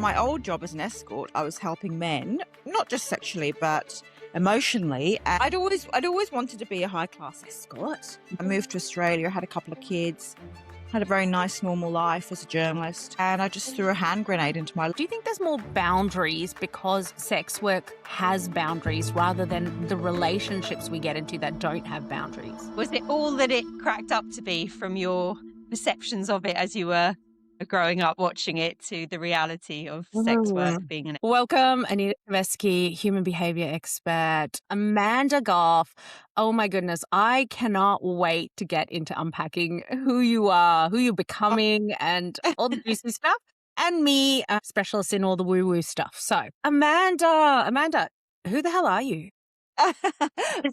my old job as an escort, I was helping men, not just sexually, but emotionally. And I'd always wanted to be a high-class escort. I moved to Australia, had a couple of kids, had a very nice, normal life as a journalist, and I just threw a hand grenade into my life. Do you think there's more boundaries because sex work has boundaries rather than the relationships we get into that don't have boundaries? Was it all that it cracked up to be from your perceptions of it as you were growing up watching it to the reality of sex work being an... Welcome, Anita Tversky, human behavior expert, Amanda Goff. Oh my goodness, I cannot wait to get into unpacking who you are, who you're becoming, and all the juicy stuff. And me, a specialist in all the woo-woo stuff. So, Amanda, who the hell are you?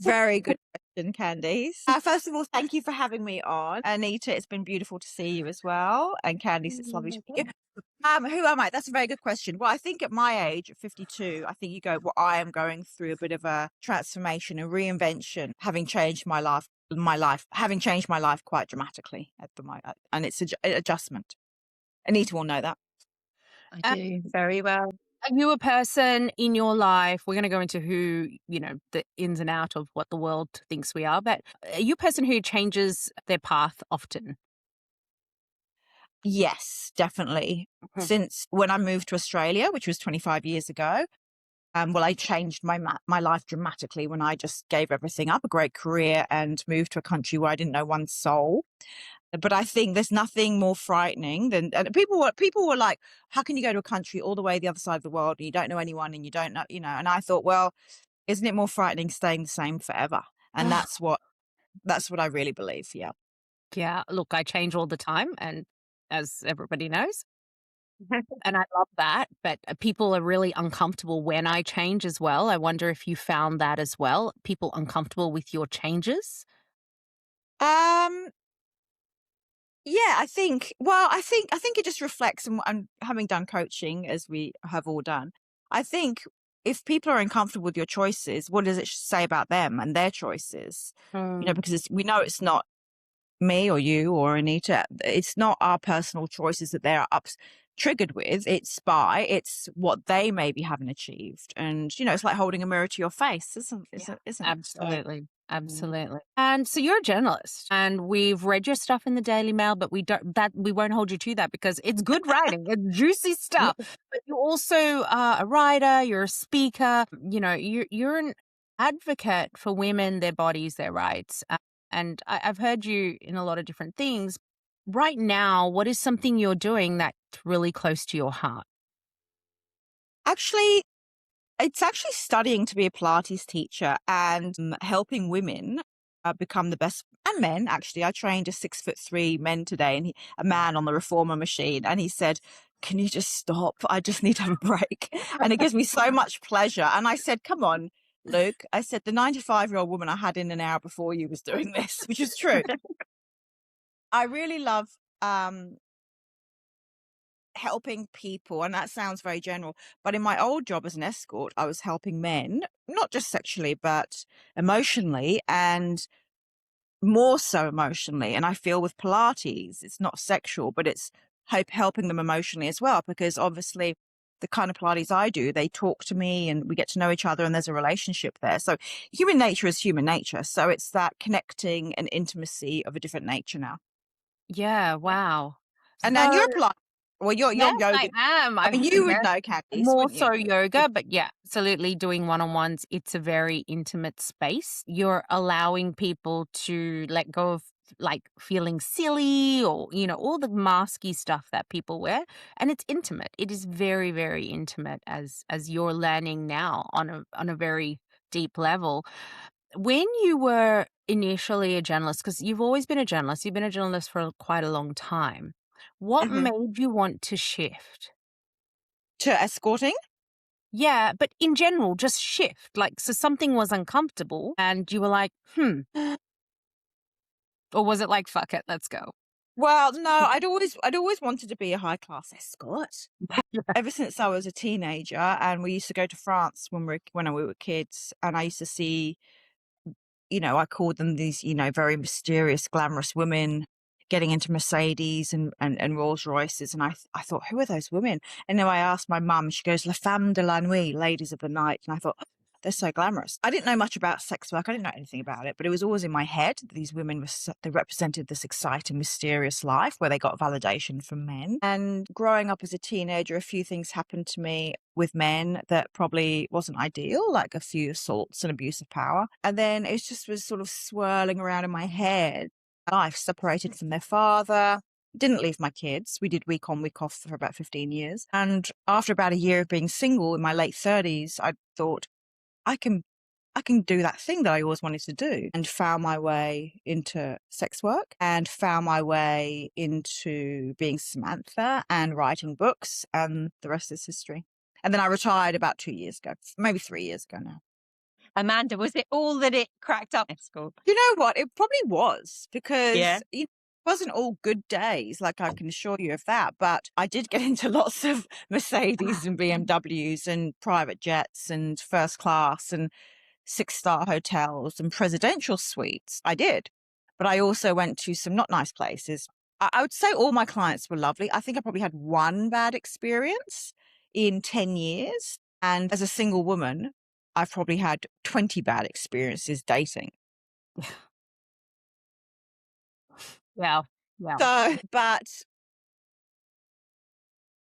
Very good question, Candice. First of all, thank you for having me on. Anita, it's been beautiful to see you as well. And Candice, it's lovely to meet you. Who am I? That's a very good question. Well, I think at my age, at 52, I think well, I am going through a bit of a transformation and reinvention, having changed my life quite dramatically at the moment. And it's an adjustment. Anita will know that. I do very well. Are you a person in your life, we're going to go into who, the ins and out of what the world thinks we are, but are you a person who changes their path often? Yes, definitely. Since when I moved to Australia, which was 25 years ago, I changed my life dramatically when I just gave everything up, a great career, and moved to a country where I didn't know one soul. But I think there's nothing more frightening than, and people were like, how can you go to a country all the way the other side of the world and you don't know anyone and you don't know, and I thought, well, isn't it more frightening staying the same forever? And that's what I really believe. Yeah. Yeah. Look, I change all the time, and as everybody knows, and I love that, but people are really uncomfortable when I change as well. I wonder if you found that as well, people uncomfortable with your changes? Yeah, I think it just reflects, and having done coaching as we have all done, I think if people are uncomfortable with your choices, what does it say about them and their choices? Because we know it's not me or you or Anita. It's not our personal choices that they're triggered with. It's what they maybe haven't achieved. And, it's like holding a mirror to your face, isn't it? Absolutely. Absolutely. And so you're a journalist, and we've read your stuff in the Daily Mail, but we won't hold you to that because it's good writing, it's juicy stuff. But you're also a writer, you're a speaker, you're an advocate for women, their bodies, their rights. And I've heard you in a lot of different things. Right now, what is something you're doing that's really close to your heart? Actually, it's actually studying to be a Pilates teacher and helping women become the best, and men. Actually, I trained a 6'3" man today, and a man on the reformer machine, and he said, "Can you just stop? I just need to have a break." And it gives me so much pleasure. And I said, "Come on, Luke." I said, "The 95-year-old woman I had in an hour before you was doing this," which is true. I really love helping people, and that sounds very general, but in my old job as an escort, I was helping men, not just sexually, but emotionally, and more so emotionally. And I feel with Pilates, it's not sexual, but it's helping them emotionally as well, because obviously the kind of Pilates I do, they talk to me and we get to know each other and there's a relationship there. So human nature is human nature. So it's that connecting and intimacy of a different nature now. Yeah. Wow. And now you're Pilates. Well, you're Yes, yoga. I am. I mean, you would know, Candice, more wouldn't you? so yoga, but yeah, absolutely doing one-on-ones. It's a very intimate space. You're allowing people to let go of like feeling silly or, all the masky stuff that people wear. And it's intimate. It is very, very intimate as you're learning now on a very deep level. When you were initially a journalist, because you've always been a journalist, you've been a journalist for quite a long time. What made you want to shift? To escorting? Yeah, but in general, just shift. Like, so something was uncomfortable and you were like, Or was it like, fuck it, let's go? Well, no, I'd always wanted to be a high-class escort ever since I was a teenager. And we used to go to France when we were kids, and I used to see, I called them these, very mysterious, glamorous women getting into Mercedes and Rolls Royces. And I thought, who are those women? And then I asked my mum, she goes, La Femme de la Nuit, ladies of the night. And I thought, they're so glamorous. I didn't know much about sex work. I didn't know anything about it, but it was always in my head. These women they represented this exciting, mysterious life where they got validation from men. And growing up as a teenager, a few things happened to me with men that probably wasn't ideal, like a few assaults and abuse of power. And then it just was sort of swirling around in my head. Life separated from their father. Didn't leave my kids. We did week on, week off for about 15 years. And after about a year of being single in my late 30s, I thought, I can do that thing that I always wanted to do, and found my way into sex work and found my way into being Samantha and writing books, and the rest is history. And then I retired about 2 years ago, maybe 3 years ago now. Amanda, was it all that it cracked up, Escort? You know what? It probably was, because Yeah. it wasn't all good days, like I can assure you of that. But I did get into lots of Mercedes and BMWs and private jets and first class and 6-star hotels and presidential suites. I did. But I also went to some not nice places. I would say all my clients were lovely. I think I probably had one bad experience in 10 years. And as a single woman, I've probably had 20 bad experiences dating. Yeah. Yeah. So, but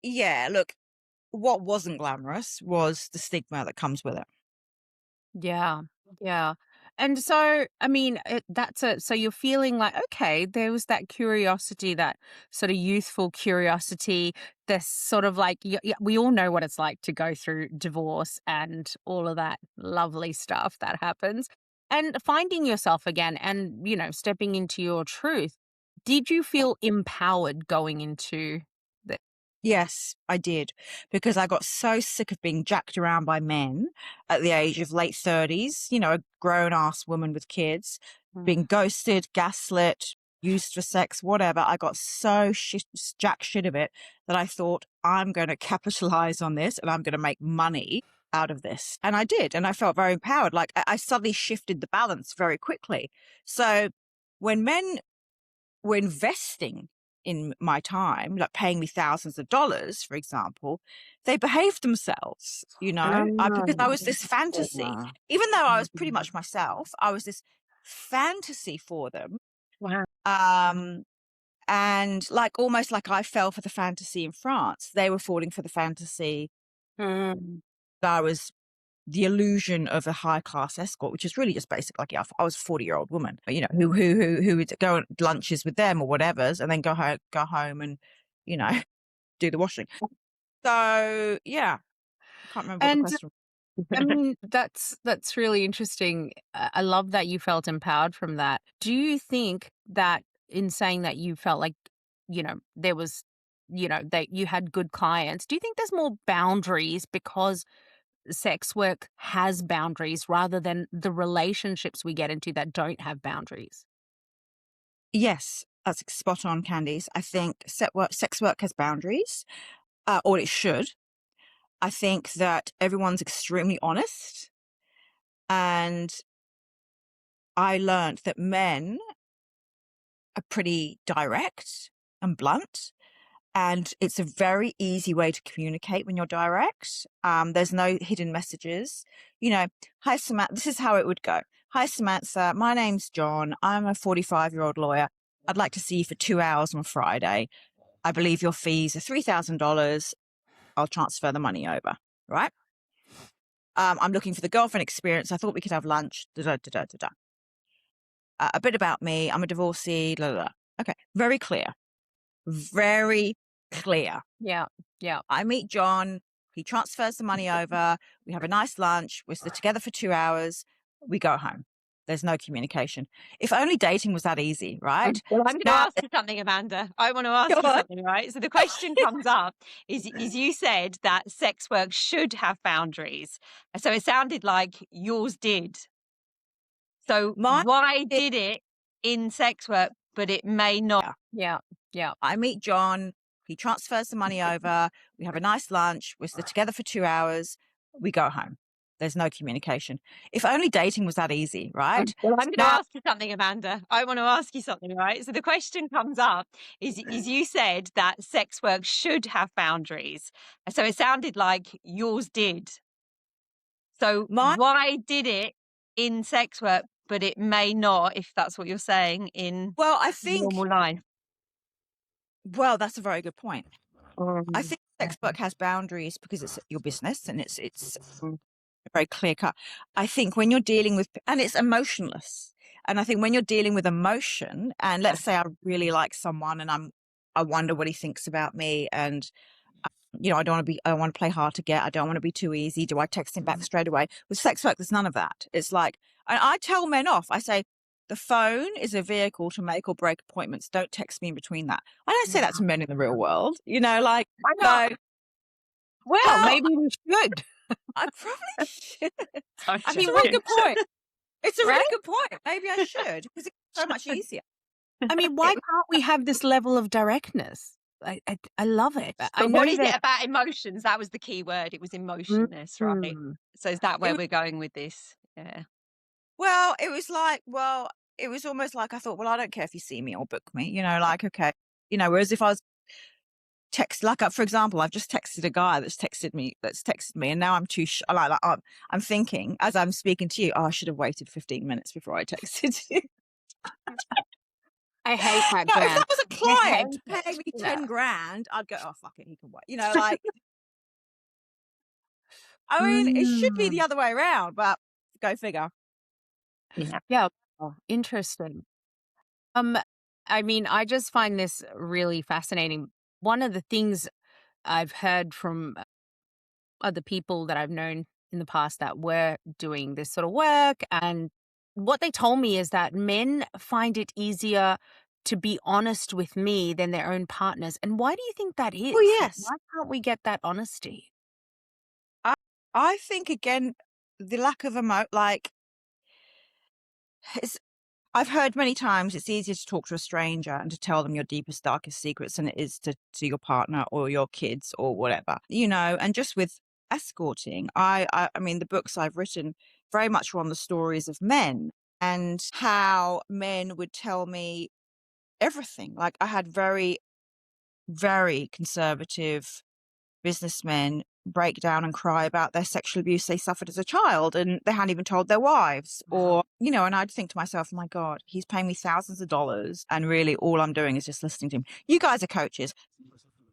yeah, look, what wasn't glamorous was the stigma that comes with it. Yeah. Yeah. And so, I mean, so you're feeling like, okay, there was that curiosity, that sort of youthful curiosity, this sort of like, we all know what it's like to go through divorce and all of that lovely stuff that happens, and finding yourself again and, stepping into your truth. Did you feel empowered going into the? Yes, I did, because I got so sick of being jacked around by men at the age of late 30s, a grown ass woman with kids, being ghosted, gaslit, used for sex, whatever. I got so jack shit of it that I thought, I'm going to capitalize on this and I'm going to make money out of this. And I did. And I felt very empowered. Like I suddenly shifted the balance very quickly. So when men were investing in my time, like paying me thousands of dollars, for example, they behaved themselves, because I was this fantasy. Even though I was pretty much myself, I was this fantasy for them. Wow. And like almost like I fell for the fantasy in France. They were falling for the fantasy that I was the illusion of a high class escort, which is really just basic. Like, I was a 40-year-old woman, who would go on lunches with them or whatever's, and then go home and, do the washing. So yeah, I can't remember what the question. I mean, that's really interesting. I love that you felt empowered from that. Do you think that in saying that you felt like, there was, that you had good clients, do you think there's more boundaries because sex work has boundaries rather than the relationships we get into that don't have boundaries? Yes, that's spot on, Candice. I think sex work has boundaries, or it should. I think that everyone's extremely honest. And I learned that men are pretty direct and blunt. And it's a very easy way to communicate when you're direct. There's no hidden messages. Hi, Samantha. This is how it would go. Hi, Samantha. My name's John. I'm a 45-year-old lawyer. I'd like to see you for 2 hours on Friday. I believe your fees are $3,000. I'll transfer the money over. Right? I'm looking for the girlfriend experience. I thought we could have lunch. A bit about me. I'm a divorcee. Blah, blah, blah. Okay. Very clear. Very clear. Yeah. Yeah. I meet John. He transfers the money over. We have a nice lunch. We're together for 2 hours. We go home. There's no communication. If only dating was that easy, right? Well, I'm going to ask you something, Amanda. I want to ask you something, right? So the question comes up is you said that sex work should have boundaries. So it sounded like yours did. So why did it in sex work, but it may not? Yeah. Yeah. I meet John. He transfers the money over. We have a nice lunch. We're together for 2 hours. We go home. there's no communication. If only dating was that easy, right? Well, I'm going to Now, ask you something, Amanda. I want to ask you something, right? So the question comes up is you said that sex work should have boundaries. So it sounded like yours did. So my why did it in sex work, but it may not, if that's what you're saying, in well, I think normal life? well, that's a very good point. I Mm, think sex work has boundaries because it's your business and it's mm, very clear cut. I think when you're dealing with, and it's emotionless. And I think when you're dealing with emotion, and let's say I really like someone and I wonder what he thinks about me, and I want to play hard to get. I don't want to be too easy. Do I text him back straight away? With sex work, there's none of that. It's like, and I tell men off. I say, the phone is a vehicle to make or break appointments. Don't text me in between that. I don't say that to men in the real world. Like, Why not? no. Well, Well, maybe we should. I probably should. I'm It's mean, a why- really joking. good point. It's a Right? really good point. Maybe I should, because it's so much easier. I mean, why can't we have this level of directness? I love it. I But know what is that. it about emotions? That was the key word. It was emotionless, right? Mm. So is that where It, we're going with this? Yeah. well, it was like, it was almost like I thought, well, I don't care if you see me or book me, like, okay. Whereas if I was for example, I've just texted a guy that's texted me, and now I'm too, I'm thinking as I'm speaking to you, I should have waited 15 minutes before I texted you. I hate that, No, if Jan. that was a I client hate paying me it. 10 grand, I'd go, oh, fuck it, he can wait. Like, I mean, it should be Mm. the other way around, but go figure. Yeah. Yeah. Oh, interesting. I mean, I just find this really fascinating. One of the things I've heard from other people that I've known in the past that were doing this sort of work, and what they told me is that men find it easier to be honest with me than their own partners. And why do you think that is? Well, yes. Why can't we get that honesty? I think, again, the lack of it's, I've heard many times it's easier to talk to a stranger and to tell them your deepest, darkest secrets than it is to your partner or your kids or whatever, and just with escorting, I mean, the books I've written very much were on the stories of men and how men would tell me everything. Like, I had very, very conservative businessmen break down and cry about their sexual abuse they suffered as a child and they hadn't even told their wives. Or, and I'd think to myself, oh my God, he's paying me thousands of dollars and really all I'm doing is just listening to him. You guys are coaches.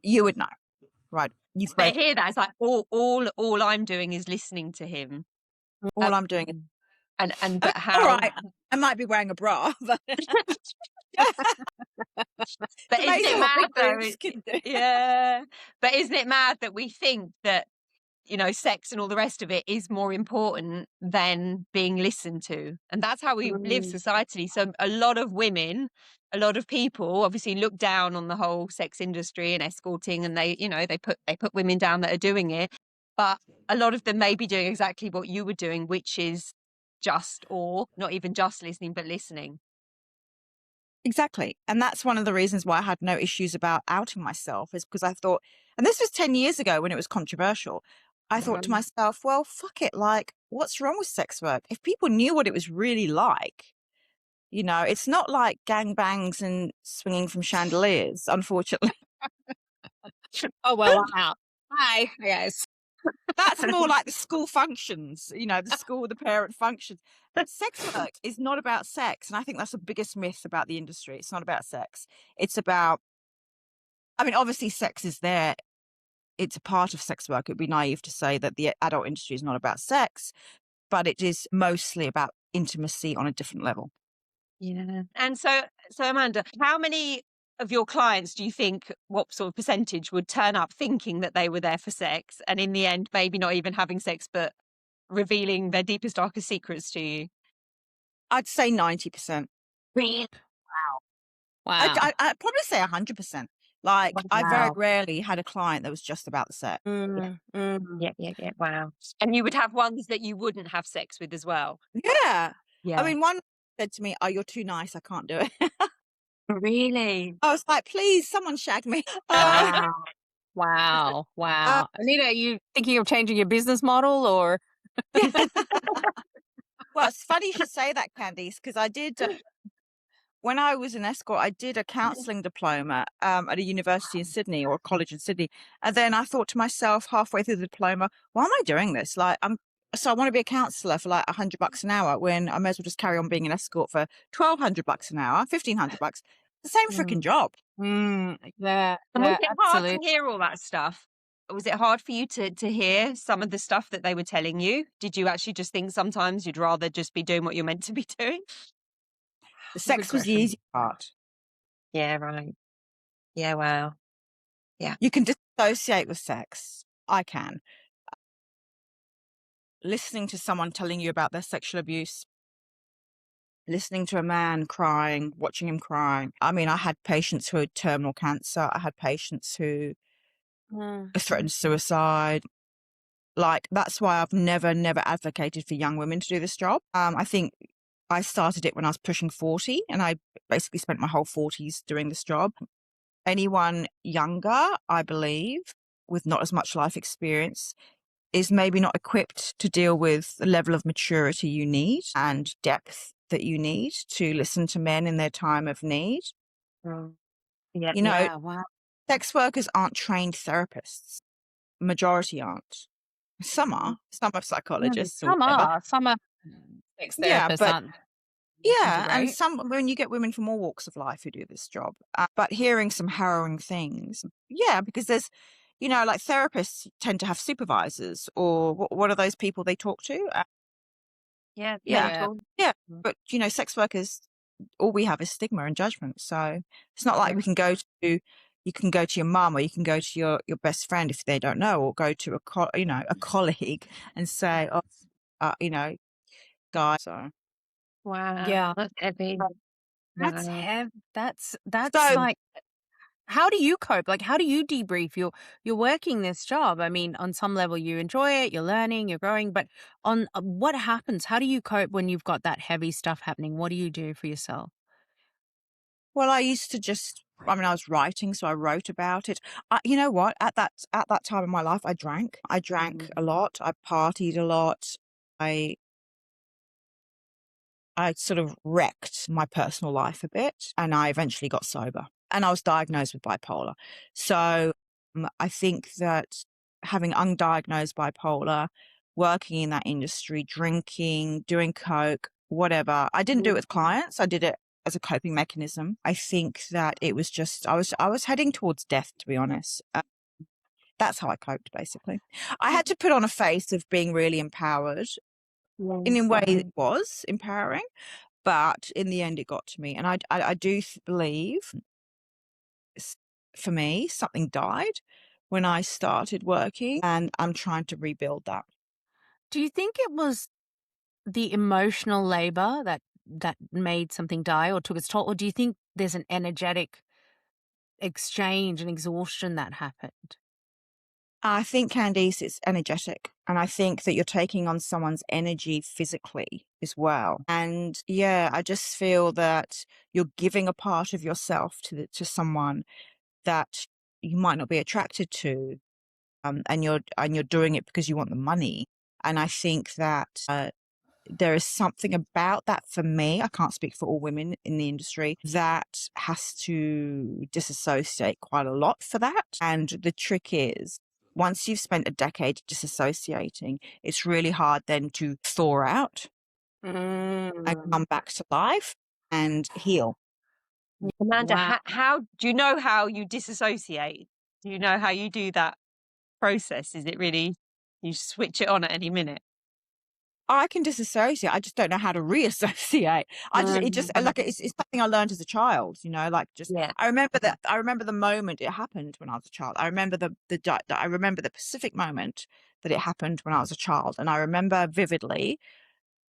You would know, right? You've But broken. here that it's like all I'm doing is listening to him. All I'm doing is, But all how right, I might be wearing a bra, but but isn't amazing it what mad big though? boobs can do. Yeah. But isn't it mad that we think that, sex and all the rest of it is more important than being listened to? And that's how we live societally. So a lot of women, a lot of people obviously look down on the whole sex industry and escorting, and they put women down that are doing it. But a lot of them may be doing exactly what you were doing, which is or not even just listening, but listening. Exactly. And that's one of the reasons why I had no issues about outing myself, is because I thought, and this was 10 years ago when it was controversial, I thought to myself, well, fuck it. Like, what's wrong with sex work? If people knew what it was really like, it's not like gangbangs and swinging from chandeliers, unfortunately. Oh, well, wow. Hi, guys. That's more like the school functions, the parent functions. Sex work is not about sex. And I think that's the biggest myth about the industry. It's not about sex. It's about, I mean, obviously sex is there. It's a part of sex work. It'd be naive to say that the adult industry is not about sex, but it is mostly about intimacy on a different level. Yeah. And so Amanda, how many of your clients do you think, what sort of percentage would turn up thinking that they were there for sex, and in the end maybe not even having sex but revealing their deepest, darkest secrets to you? I'd say 90%. Really? Wow. I'd probably say 100%. Like, I very Wow. rarely had a client that was just about the sex. Yeah. Wow. And you would have ones that you wouldn't have sex with as well? Yeah. Yeah. I mean, one said to me, oh, you're too nice. I can't do it. Really? I was like, please, someone shag me. Wow. Wow. Anita, are you thinking of changing your business model or? Yeah. Well, it's funny you should say that, Candice, because I did when I was an escort, I did a counselling diploma at a university in Sydney or a college in Sydney, and then I thought to myself halfway through the diploma, "Why am I doing this? Like, I want to be a counsellor for like $100 an hour when I may as well just carry on being an escort for $1,200 an hour, $1,500, the same freaking Mm. job." Yeah, And was yeah, it hard to absolutely. hear all that stuff? Was it hard for you to hear some of the stuff that they were telling you? Did you actually just think sometimes you'd rather just be doing what you're meant to be doing? The Good sex was the question. easy part. Yeah, right. Yeah, wow. Yeah. You can disassociate with sex. I can. Listening to someone telling you about their sexual abuse, listening to a man crying, watching him crying. I mean, I had patients who had terminal cancer. I had patients who Mm. threatened suicide. Like, that's why I've never advocated for young women to do this job. I think I started it when I was pushing 40, and I basically spent my whole 40s doing this job. Anyone younger, I believe, with not as much life experience, is maybe not equipped to deal with the level of maturity you need and depth that you need to listen to men in their time of need. Mm. Yeah. You know, Yeah, wow. sex workers aren't trained therapists. Majority aren't. Some are. Some are psychologists or whatever. Some are sex Yeah, therapists but aren't yeah, and integrate. some when you get women from all walks of life who do this job, but hearing some harrowing things, yeah, because there's, like therapists tend to have supervisors, or what are those people they talk to? Yeah, Yeah, Yeah. mental. yeah, Mm. but sex workers, all we have is stigma and judgment. So it's not like Yeah. we can go to, you can go to your mum, or you can go to your best friend if they don't know, or go to a colleague and say, oh, guy. So Wow. Yeah. That's heavy. That's Wow. that's so like, how do you cope? Like, how do you debrief? You're working this job. I mean, on some level you enjoy it, you're learning, you're growing, but on what happens? How do you cope when you've got that heavy stuff happening? What do you do for yourself? Well, I used to I was writing, so I wrote about it. You know what? At that time in my life, I drank. I drank a lot. I partied a lot. I I sort of wrecked my personal life a bit, and I eventually got sober. And I was diagnosed with bipolar. So I think that having undiagnosed bipolar, working in that industry, drinking, doing coke, whatever, I didn't do it with clients. I did it as a coping mechanism. I think that it was just I was heading towards death, to be honest. That's how I coped, basically. I had to put on a face of being really empowered. And in a way, it was empowering, but in the end, it got to me. And I do believe, for me, something died when I started working, and I'm trying to rebuild that. Do you think it was the emotional labor that made something die or took its toll, or do you think there's an energetic exchange and exhaustion that happened? I think, Candice, it's energetic. And I think that you're taking on someone's energy physically as well. And yeah, I just feel that you're giving a part of yourself to someone that you might not be attracted to, and you're doing it because you want the money. And I think that there is something about that for me. I can't speak for all women in the industry that has to disassociate quite a lot for that. And the trick is, once you've spent a decade disassociating, it's really hard then to thaw out and come back to life and heal. Amanda, Wow. how do you know how you disassociate? Do you know how you do that process? Is it really you switch it on at any minute? I can disassociate. I just don't know how to reassociate. It just like it's something I learned as a child, like just Yeah. I remember the moment it happened when I was a child. I remember I remember the specific moment that it happened when I was a child, and I remember vividly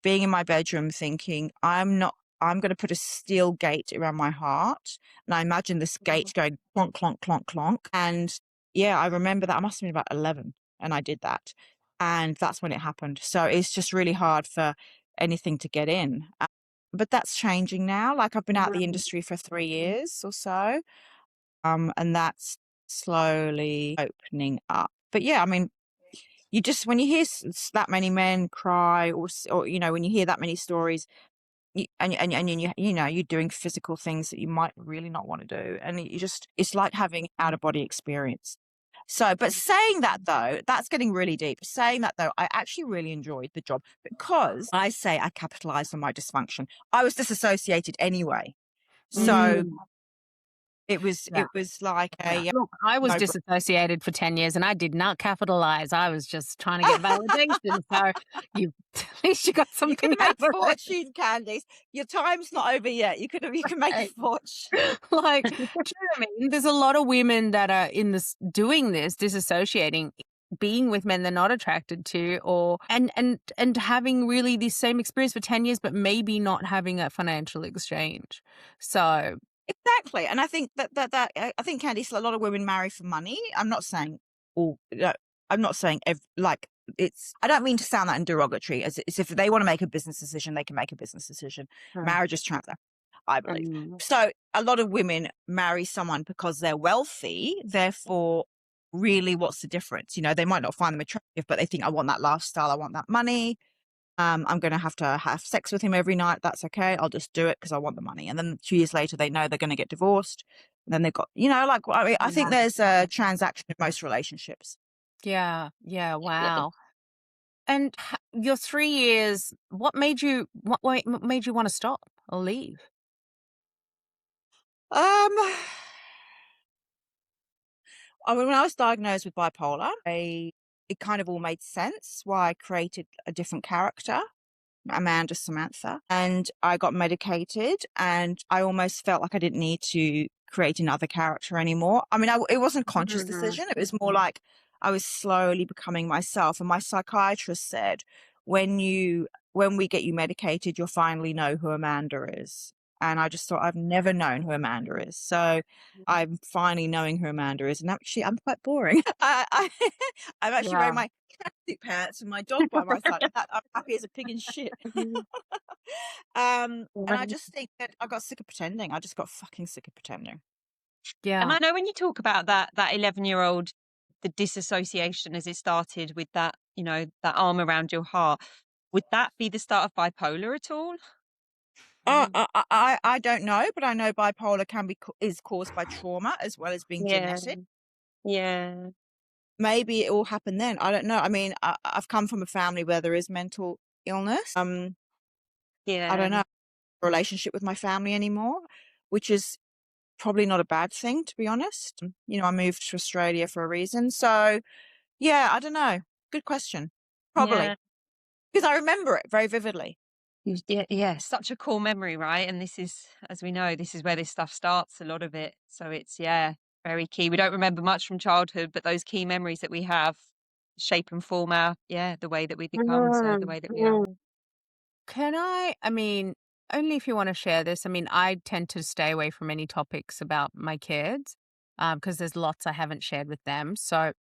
being in my bedroom thinking, I'm going to put a steel gate around my heart. And I imagine this gate going clonk, clonk, clonk, clonk. And yeah, I remember that. I must have been about 11 and I did that. And that's when it happened. So it's just really hard for anything to get in. But that's changing now. Like, I've been out the industry for 3 years or so. And that's slowly opening up. But yeah, I mean, you just, when you hear that many men cry, or when you hear that many stories, you're doing physical things that you might really not want to do, and it's like having out of body experience. So, but saying that though, that's getting really deep. Saying that though, I actually really enjoyed the job because I say I capitalized on my dysfunction. I was disassociated anyway, so it was like a Look, I was no. disassociated for 10 years and I did not capitalize. I was just trying to get validation. So you, at least you got You something could have out made of it. fortune, Candice. Your time's not over yet. You can make a Right. fortune. Like, do you know what I mean? There's a lot of women that are in this doing this, disassociating, being with men they're not attracted to, or and having really the same experience for 10 years, but maybe not having a financial exchange. So Exactly, and I think that I think, Candice, a lot of women marry for money. I'm not saying all. I'm not saying like it's. I don't mean to sound that in derogatory. As if they want to make a business decision, they can make a business decision. Marriage is transfer, I believe. So a lot of women marry someone because they're wealthy. Therefore, really, what's the difference? They might not find them attractive, but they think, I want that lifestyle. I want that money. I'm going to have sex with him every night. That's okay. I'll just do it because I want the money. And then 2 years later, they know they're going to get divorced. And then they've got, I think there's a transaction in most relationships. yeah, wow. And your 3 years, what made you want to stop or leave? When I was diagnosed with bipolar, it kind of all made sense why I created a different character, Amanda Samantha, and I got medicated, and I almost felt like I didn't need to create another character anymore. I mean, it wasn't a conscious decision. It was more like I was slowly becoming myself. And my psychiatrist said, when we get you medicated, you'll finally know who Amanda is. And I just thought, I've never known who Amanda is. So I'm finally knowing who Amanda is. And actually, I'm quite boring. I'm actually wearing my plastic pants and my dog by my side. I'm happy as a pig in shit. And I just think that I got sick of pretending. I just got fucking sick of pretending. Yeah. Amanda, when you talk about that 11-year-old, the disassociation as it started with that, that arm around your heart, would that be the start of bipolar at all? I don't know, but I know bipolar is caused by trauma as well as being genetic. Yeah. Maybe it all happened then. I don't know. I mean, I've come from a family where there is mental illness. I don't know relationship with my family anymore, which is probably not a bad thing, to be honest. I moved to Australia for a reason. So yeah, I don't know. Good question. Probably because I remember it very vividly. Yeah, such a core memory, right? And this is, as we know, this is where this stuff starts, a lot of it. So it's, very key. We don't remember much from childhood, but those key memories that we have shape and form the way that we become, so the way that we are. Can I mean, only if you want to share this. I mean, I tend to stay away from any topics about my kids because there's lots I haven't shared with them. So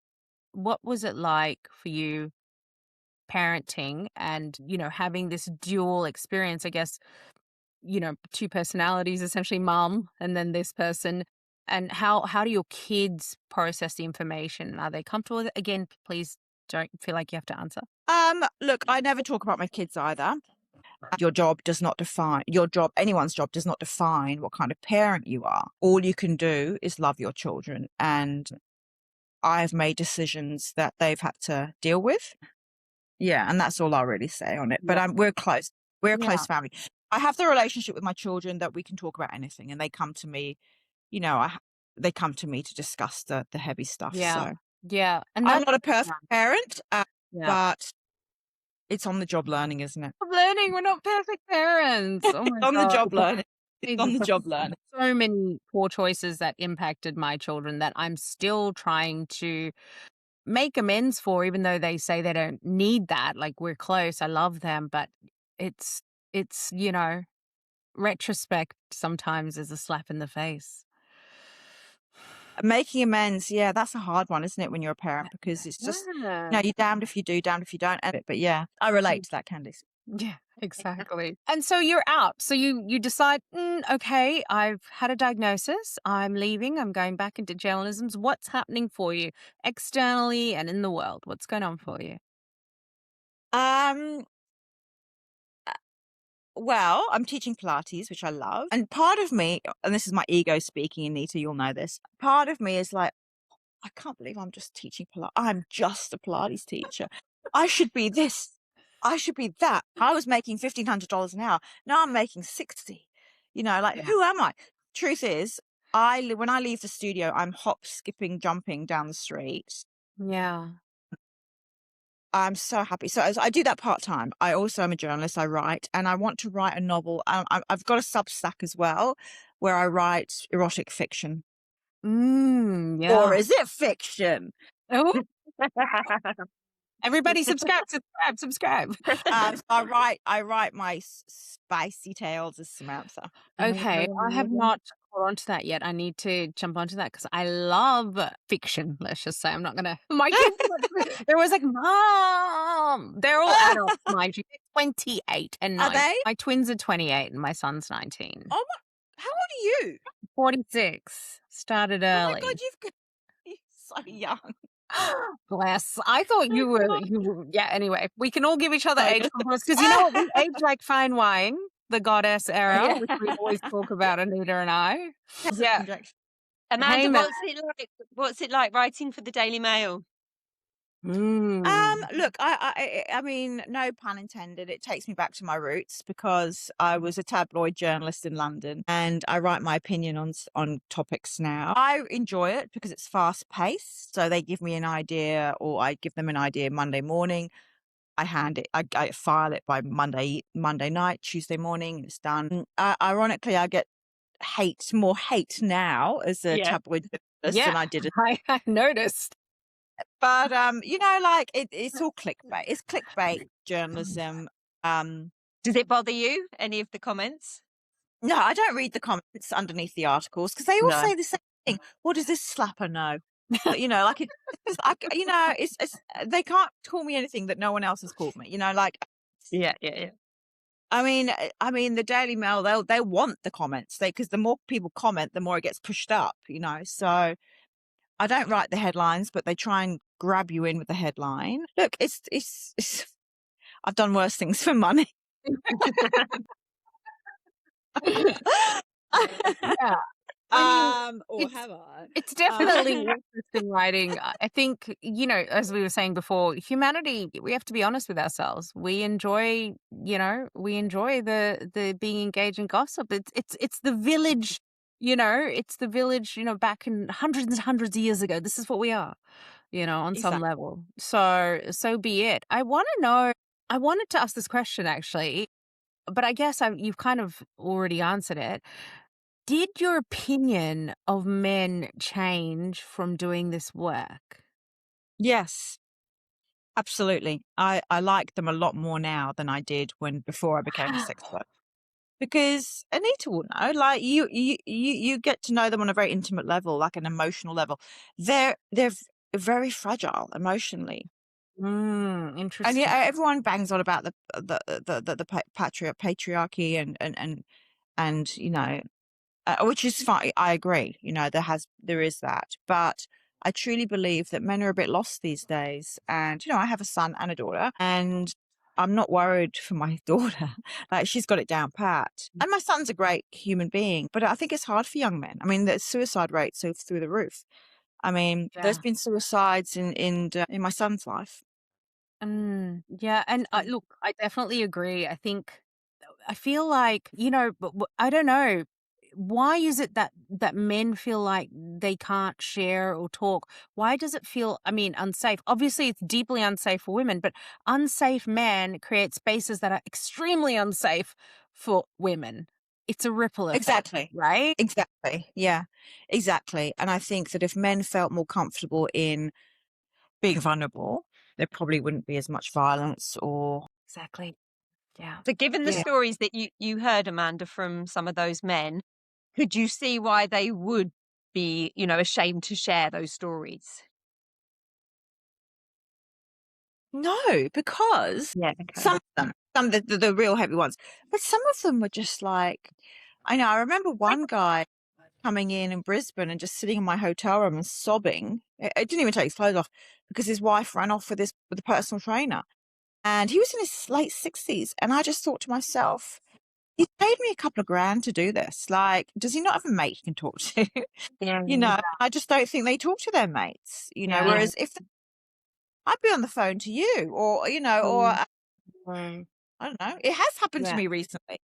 what was it like for you parenting and, having this dual experience, I guess, two personalities, essentially mom and then this person. And how do your kids process the information? Are they comfortable with it? Again, please don't feel like you have to answer. Look, I never talk about my kids either. Your job, anyone's job does not define what kind of parent you are. All you can do is love your children. And I've made decisions that they've had to deal with. Yeah, and that's all I'll really say on it. But we're close. We're a close family. I have the relationship with my children that we can talk about anything, and they come to me. They come to me to discuss the heavy stuff. So And I'm not a perfect parent, but it's on the job learning, isn't it? Learning. We're not perfect parents. Oh my It's on God. the job learning. It's on the job learning. So many poor choices that impacted my children that I'm still trying to make amends for, even though they say they don't need that. Like, we're close. I love them, but it's retrospect sometimes is a slap in the face. Making amends, that's a hard one, isn't it, when you're a parent? Because it's just, you're damned if you do, damned if you don't. But yeah, I relate to that, Candice. Yeah. Exactly. And so you're out. So you decide, okay, I've had a diagnosis. I'm leaving. I'm going back into journalism. What's happening for you externally and in the world? What's going on for you? Um, well, I'm teaching Pilates, which I love. And part of me, and this is my ego speaking, Anita, you'll know this. Part of me is like, I can't believe I'm just teaching Pilates. I'm just a Pilates teacher. I should be this. I should be that. I was making $1,500 an hour. Now I'm making 60. Like, Yeah. who am I? Truth is, when I leave the studio, I'm hop, skipping, jumping down the street. Yeah. I'm so happy. So I do that part time. I also am a journalist. I write, and I want to write a novel. I've got a Substack as well, where I write erotic fiction. Yeah. Or is it fiction? Oh, everybody subscribe. So I write my spicy tales as Samantha. Okay, I have not caught on to that yet. I need to jump onto that because I love fiction. Let's just say I'm not gonna. My kids, there was like, Mom. They're all adults, mind you. They're 28 and Are 9. they? My twins are 28 and my son's 19. Oh my! How old are you? 46. Started Oh my early. God, you're so young. Bless. I thought you were. Yeah. Anyway, we can all give each other Oh, age compliments because you know what? We age like fine wine. The goddess era, Yeah. which we always talk about, Anita and I. Yeah. Injection. Amanda, Hey, man. what's it like writing for the Daily Mail? Look, I mean, no pun intended. It takes me back to my roots because I was a tabloid journalist in London, and I write my opinion on topics now. I enjoy it because it's fast paced. So they give me an idea, or I give them an idea Monday morning. I file it by Monday night, Tuesday morning, and it's done. Ironically, I get more hate now as a Yeah. tabloid journalist than I did. I noticed. But like it's all clickbait. It's clickbait journalism. Does it bother you, any of the comments? No, I don't read the comments underneath the articles because they all No. say the same thing. What does this slapper know? Like it's they can't call me anything that no one else has called me. Like Yeah. I mean, the Daily Mail, they want the comments, because the more people comment, the more it gets pushed up. So I don't write the headlines, but they try and grab you in with the headline. Look, it's I've done worse things for money. Yeah. I mean, Or have I? it's definitely interesting writing. I think, as we were saying before, humanity, we have to be honest with ourselves. We enjoy, the being engaged in gossip. It's the village, it's the village, back in hundreds and hundreds of years ago. This is what we are, on some Exactly. level. So be it. I wanted to ask this question actually, but I guess you've kind of already answered it. Did your opinion of men change from doing this work? Yes, absolutely. I like them a lot more now than I did before I became a sex worker. Because Anita will know, like you get to know them on a very intimate level, like an emotional level. They're very fragile emotionally. And Interesting. everyone bangs on about the patriarchy and which is fine. I agree. There is that, but I truly believe that men are a bit lost these days. And I have a son and a daughter, and I'm not worried for my daughter. Like, she's got it down pat, and my son's a great human being. But I think it's hard for young men. I mean, the suicide rates are through the roof. I mean, there's Yeah. been suicides in my son's life. Yeah, and look, I definitely agree. I feel like, but I don't know. Why is it that men feel like they can't share or talk? Why does it feel, unsafe? Obviously, it's deeply unsafe for women, but unsafe men create spaces that are extremely unsafe for women. It's a ripple effect. Exactly. Right? Exactly. Yeah, exactly. And I think that if men felt more comfortable in being vulnerable, there probably wouldn't be as much violence or. Exactly. Yeah. So given the Yeah. stories that you heard, Amanda, from some of those men, could you see why they would be, ashamed to share those stories? No, because Yeah. Okay. some of them, some of the real heavy ones, but some of them were just like, I know, I remember one guy coming in Brisbane and just sitting in my hotel room and sobbing. It didn't even take his clothes off because his wife ran off with the personal trainer. And he was in his late 60s. And I just thought to myself, he paid me a couple of grand to do this. Like, does he not have a mate he can talk to? Yeah. You know, I just don't think they talk to their mates, you know, Yeah. whereas I'd be on the phone to you or, you know, or Mm. I don't know. It has happened to Yeah. me recently.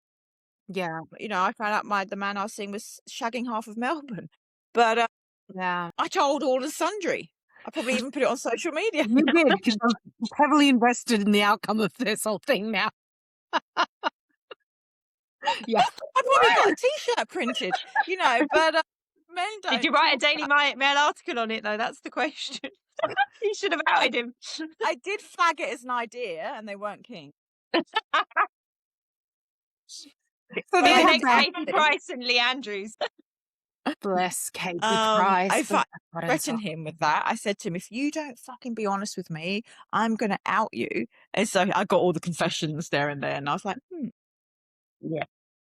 Yeah. You know, I found out the man I was seeing was shagging half of Melbourne. But Yeah. I told all and sundry. I probably even put it on social media. You did, because I'm heavily invested in the outcome of this whole thing now. Yeah. I probably got a T-shirt printed, you know, but men don't. Did you write a talk Daily Mail article on it though? That's the question. You should have outed him. I did flag it as an idea, and they weren't keen. So Be But the I next had Katie Price and Lee Andrews. bless Katie I Price. threatened him with that. I said to him, if you don't fucking be honest with me, I'm going to out you. And so I got all the confessions there and then. I was like, Yeah.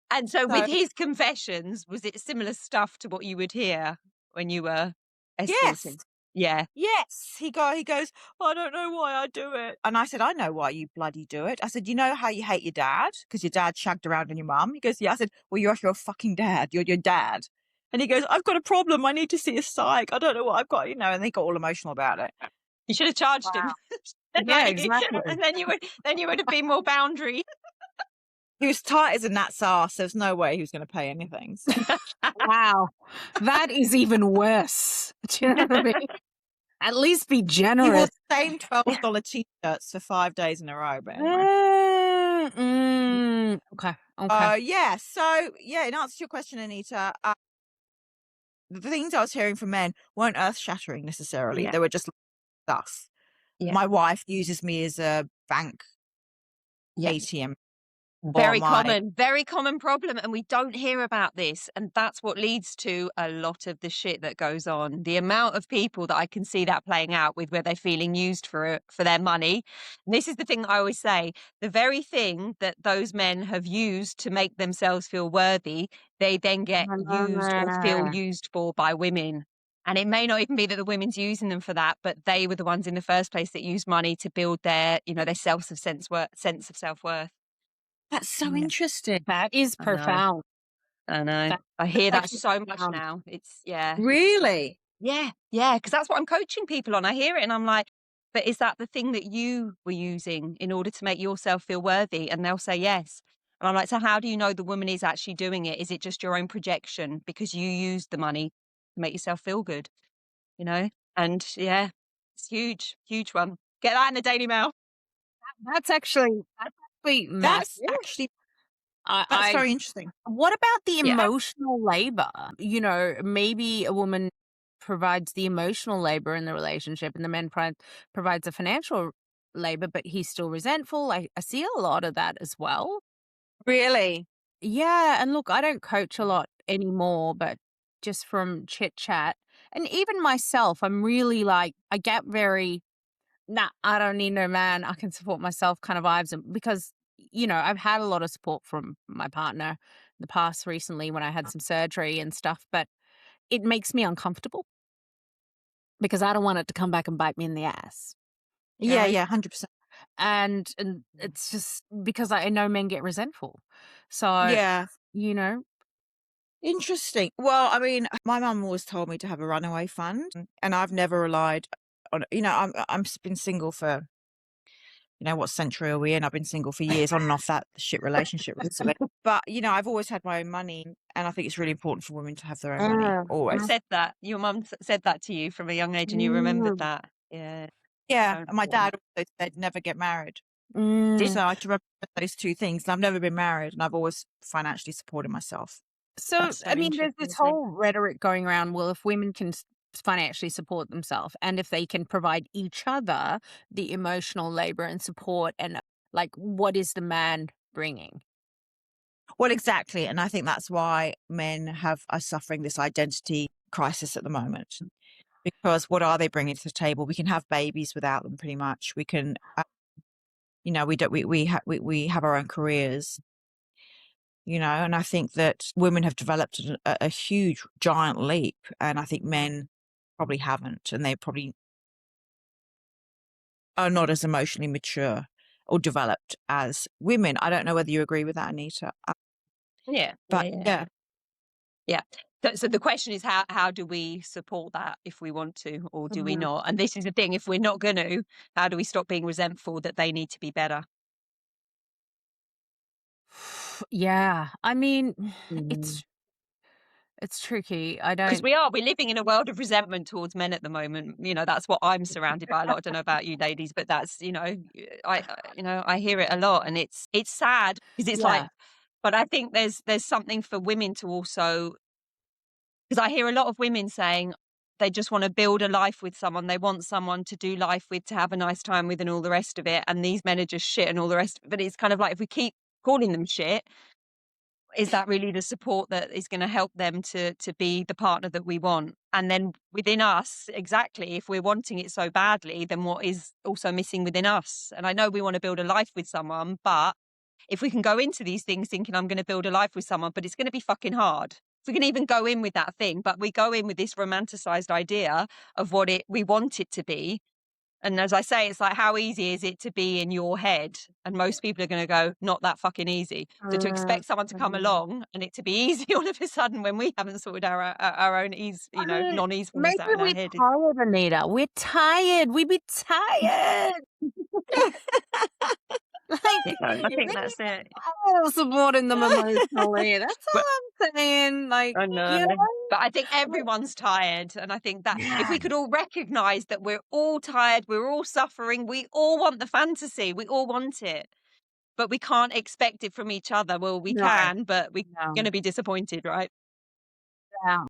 And so with his confessions, was it similar stuff to what you would hear when you were escorting? yes. Yeah. Yes. He goes, I don't know why I do it. And I said, I know why you bloody do it. I said, you know how you hate your dad? Because your dad shagged around on your mum? He goes, yeah. I said, well, you're your fucking dad. You're your dad. And he goes, I've got a problem. I need to see a psych. I don't know what I've got, you know, and they got all emotional about it. You should have charged him. Yeah, exactly. And then you would have been more boundary. He was tight as a gnat's ass. There's no way he was going to pay anything. So. Wow. That is even worse. Do you know what I mean? At least be He wore generous. the same $12 T-shirts for 5 days in a row. But anyway. Okay. Okay. Yeah. So, yeah, in answer to your question, Anita, the things I was hearing from men weren't earth-shattering necessarily. Yeah. They were just stuff. Yeah. My wife uses me as a bank Yeah. ATM. Very common problem. And we don't hear about this. And that's what leads to a lot of the shit that goes on. The amount of people that I can see that playing out with, where they're feeling used for their money. And this is the thing that I always say, the very thing that those men have used to make themselves feel worthy, they then get used or feel used for by women. And it may not even be that the women's using them for that, but they were the ones in the first place that used money to build their, you know, their sense of self-worth. That's so interesting. That is I know. profound. I know. I hear that so much now. It's, yeah. Really? Yeah. Yeah. Because that's what I'm coaching people on. I hear it and I'm like, but is that the thing that you were using in order to make yourself feel worthy? And they'll say yes. And I'm like, so how do you know the woman is actually doing it? Is it just your own projection because you used the money to make yourself feel good? You know? And yeah, it's huge, huge one. Get that in the Daily Mail. That's actually massive. That's very interesting. What about the Yeah. emotional labor? You know, maybe a woman provides the emotional labor in the relationship and the man provides the financial labor, but he's still resentful. I see a lot of that as well. Really? Yeah. And look, I don't coach a lot anymore, but just from chit chat and even myself, I'm really like, I get very, nah, I don't need no man. I can support myself kind of vibes. And because, you know, I've had a lot of support from my partner in the past recently when I had some surgery and stuff, but it makes me uncomfortable because I don't want it to come back and bite me in the ass. Yeah, Right? yeah, 100%. And it's just because I know men get resentful. So, Yeah. you know, Interesting. Well, I mean, my mum always told me to have a runaway fund, and I've never relied on, you know, I'm been single for, you know, what century are we in? I've been single for years, on and off that shit relationship recently. But, you know, I've always had my own money, and I think it's really important for women to have their own money, always. Said that. Your mum said that to you from a young age and you remembered that. Yeah. Yeah, So and my dad important. also said never get married. mm. So I had to remember those two things. And I've never been married, and I've always financially supported myself. So, That's I very mean, there's interesting this to me. whole rhetoric going around, well, if women can financially support themselves and if they can provide each other the emotional labor and support, and like, what is the man bringing? Well, exactly. And I think that's why men are suffering this identity crisis at the moment. because what are they bringing to the table? We can have babies without them, pretty much. We can, we have our own careers, and I think that women have developed a huge, giant leap, and I think men probably haven't, and they probably are not as emotionally mature or developed as women. I don't know whether you agree with that, Anita. Yeah. But Yeah. So the question is, how do we support that if we want to, or do we not? And this is the thing: if we're not going to, how do we stop being resentful that they need to be better? Yeah. I mean, it's tricky. I Because don't. we're living in a world of resentment towards men at the moment. That's what I'm surrounded by a lot. I don't know about you ladies, but that's, I hear it a lot, and it's sad because it's like, Yeah. but I think there's something for women to also, because I hear a lot of women saying they just want to build a life with someone. They want someone to do life with, to have a nice time with, and all the rest of it. And these men are just shit and all the rest. But it's kind of like, if we keep calling them shit, is that really the support that is going to help them to be the partner that we want? And then within us, exactly, if we're wanting it so badly, then what is also missing within us? And I know we want to build a life with someone, but if we can go into these things thinking I'm going to build a life with someone, but it's going to be fucking hard. If we can even go in with that thing, but we go in with this romanticized idea of what we want it to be. And as I say, it's like, how easy is it to be in your head? And most people are going to go, not that fucking easy. So to expect someone to come along and it to be easy all of a sudden when we haven't sorted our own ease, non-easefulness Maybe out in our we're head. tired, Anita. We're tired. We be tired. Like, I we think need that's it. supporting them emotionally. That's all But I'm saying. Like, I know. But I think everyone's tired. And I think that if Yeah. we could all recognize that we're all tired, we're all suffering, we all want the fantasy, we all want it, but we can't expect it from each other. Well, we No, can, but we're going no. to be disappointed, right? Yeah.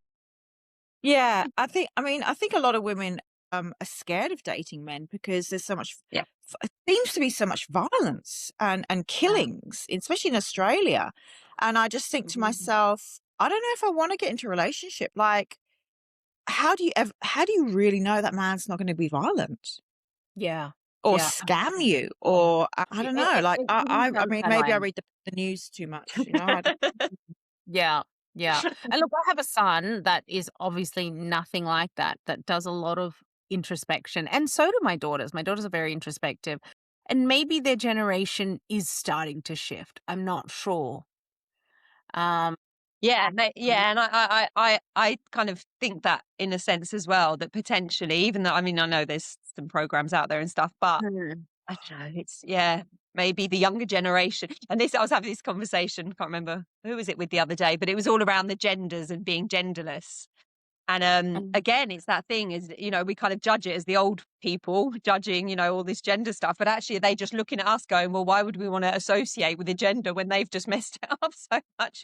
yeah, I think a lot of women are scared of dating men because there's so much, Yeah. it seems to be so much violence and killings, especially in Australia. And I just think to myself, I don't know if I want to get into a relationship. Like, how do you really know that man's not going to be violent Yeah. or Yeah. scam you, or I don't know? Like, It really I does mean, that maybe I way. read the news too much. I don't, Yeah. Yeah. And look, I have a son that is obviously nothing like that, that does a lot of introspection. And so do my daughters. My daughters are very introspective. And maybe their generation is starting to shift. I'm not sure. Um, And I kind of think that in a sense as well, that potentially, even though, I mean, I know there's some programs out there and stuff, but Hmm. I don't know, it's, maybe the younger generation. And this, I was having this conversation, can't remember who was it with the other day, but it was all around the genders and being genderless. And again, it's that thing is, we kind of judge it as the old people judging, all this gender stuff. But actually, they just looking at us going, well, why would we want to associate with a gender when they've just messed it up so much?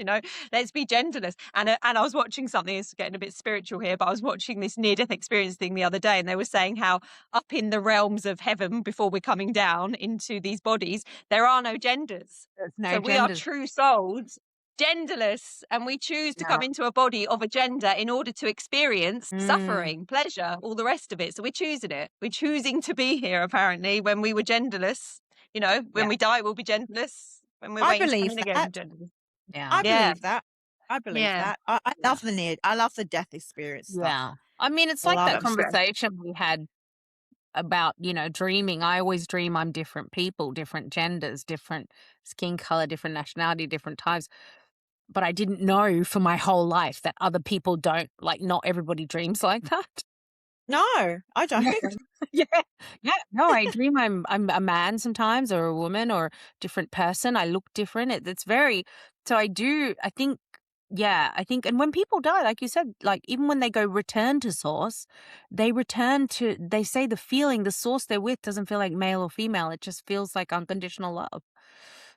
Let's be genderless. And I was watching something, it's getting a bit spiritual here, but I was watching this near-death experience thing the other day, and they were saying how up in the realms of heaven, before we're coming down into these bodies, there are no genders. There's no So we are genders. true souls, genderless, and we choose to come Yeah. into a body of a gender in order to experience suffering, pleasure, all the rest of it. So we're choosing it. We're choosing to be here, apparently, when we were genderless. When Yeah. we die, we'll be genderless. When we're I waiting to come believe in again, that. genderless. Yeah. I Yeah. believe that. I believe Yeah. that. I Yeah. love I love the death experience stuff. Yeah. I mean, it's I like love that it. conversation we had about, dreaming. I always dream I'm different people, different genders, different skin color, different nationality, different types. But I didn't know for my whole life that other people don't, like, not everybody dreams like that. No, I don't. Yeah. Yeah. Yeah. No, I dream I'm a man sometimes, or a woman, or different person. I look different. It's very, so I think, yeah, I think, and when people die, like you said, like, even when they go return to source, they say the feeling, the source they're with doesn't feel like male or female. It just feels like unconditional love.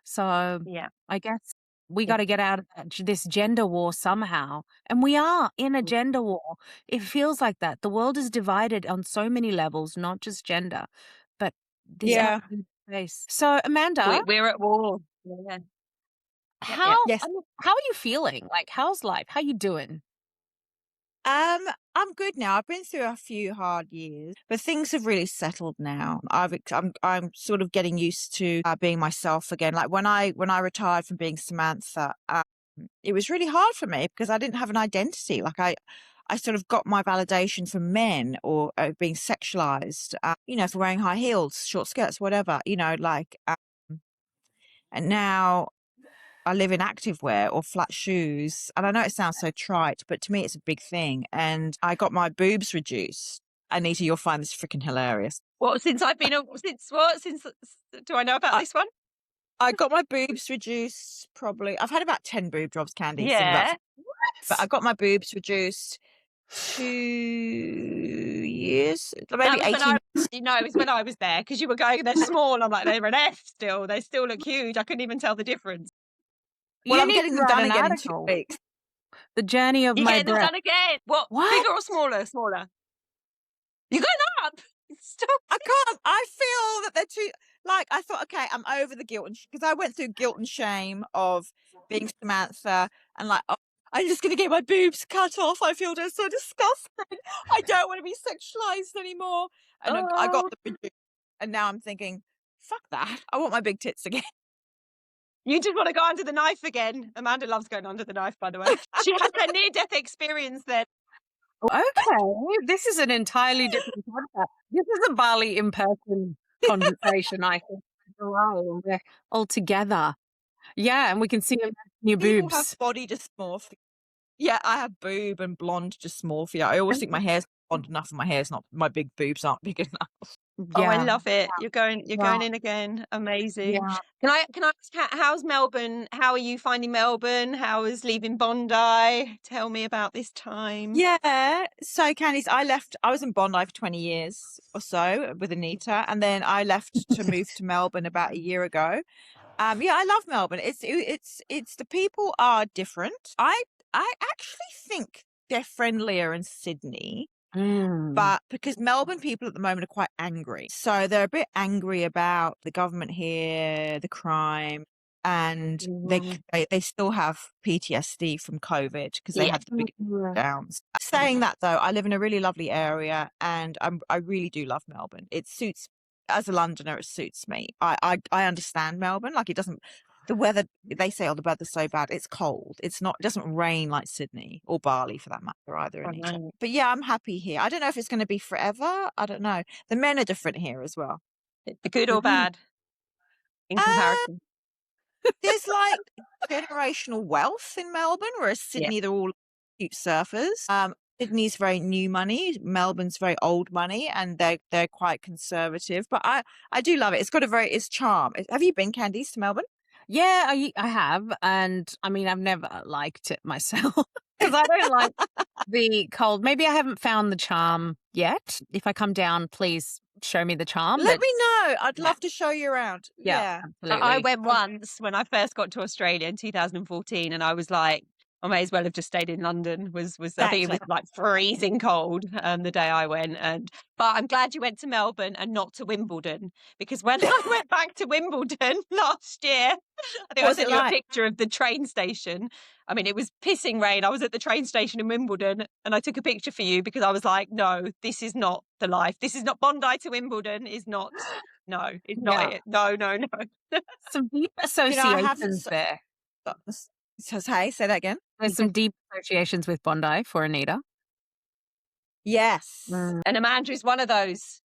So Yeah. I guess we got to get out of this gender war somehow. And we are in a gender war. It feels like that. The world is divided on so many levels, not just gender, but this Yeah. space. So, Amanda, We're at war. Yeah. how Yes. how are you feeling? Like, how's life? How you doing? I'm good now. I've been through a few hard years, but things have really settled now. I'm sort of getting used to being myself again. Like when I retired from being Samantha, it was really hard for me because I didn't have an identity. Like I sort of got my validation from men or being sexualized, for wearing high heels, short skirts, whatever, and now I live in activewear or flat shoes. And I know it sounds so trite, but to me, it's a big thing. And I got my boobs reduced. Anita, you'll find this freaking hilarious. What, since I've been, since what? Since, do I know about this one? I got my boobs reduced probably. I've had about 10 boob jobs, Candy. Yeah. But I got my boobs reduced 2 years, maybe 18. It was when I was there because you were going, they're small. I'm like, they're an F still. They still look huge. I couldn't even tell the difference. Well, You I'm need getting to them write done an again in article. 2 weeks. The journey of You're my getting them breath. done again. What? What? Bigger or smaller? Smaller. You're going up. Stop. I can't. I feel that they're too. Like I thought, okay, I'm over the guilt, and because I went through guilt and shame of being Samantha, and like, oh, I'm just gonna get my boobs cut off. I feel they're so disgusting. I don't want to be sexualized anymore. And I got the reduced, and now I'm thinking, fuck that. I want my big tits again. You just want to go under the knife again. Amanda loves going under the knife, by the way. She had a near-death experience then. Okay, this is an entirely different podcast. This is a Bali in-person conversation, I think. Wow, we're all together. Yeah, and we can see your People boobs. have body dysmorphia. Yeah, I have boob and blonde dysmorphia. I always think my hair's blonde enough, and my hair's not. My big boobs aren't big enough. Oh, I Yeah, love it. You're going in again. Amazing. yeah. Can I ask, how's Melbourne? How are you finding Melbourne? How is leaving Bondi? Tell me about this time. Yeah. So, Candice, I was in Bondi for 20 years or so with Anita, and then I left to move to Melbourne about a year ago. Yeah, I love Melbourne. It's the people are different. I actually think they're friendlier in Sydney. But because Melbourne people at the moment are quite angry. So they're a bit angry about the government here, the crime, and they still have PTSD from COVID because they had the big downs. Saying that though, I live in a really lovely area and I really do love Melbourne. It suits, as a Londoner, it suits me. I understand Melbourne. Like, it doesn't, the weather, they say, oh, the weather's so bad. It's cold. It doesn't rain like Sydney or Bali for that matter either. But yeah, I'm happy here. I don't know if it's going to be forever. I don't know. The men are different here as well. The good or bad in comparison? There's like generational wealth in Melbourne, whereas Sydney, they're all cute surfers. Sydney's very new money. Melbourne's very old money, and they're quite conservative. But I do love it. It's charm. Have you been, Candice, to Melbourne? Yeah, I have. And I mean, I've never liked it myself because I don't like the cold. Maybe I haven't found the charm yet. If I come down, please show me the charm. Let me know. I'd love to show you around. Yeah. Absolutely. I went once when I first got to Australia in 2014, and I was like, I may as well have just stayed in London. I think it was like freezing cold the day I went. But I'm glad you went to Melbourne and not to Wimbledon, because when I went back to Wimbledon last year, I think I sent you a picture of the train station. I mean, it was pissing rain. I was at the train station in Wimbledon and I took a picture for you because I was like, no, this is not the life. This is not Bondi to Wimbledon is not. No, it's not it. No. Some deep associations there. Say that again. There's some deep associations with Bondi for Anita. Yes. And Amanda is one of those,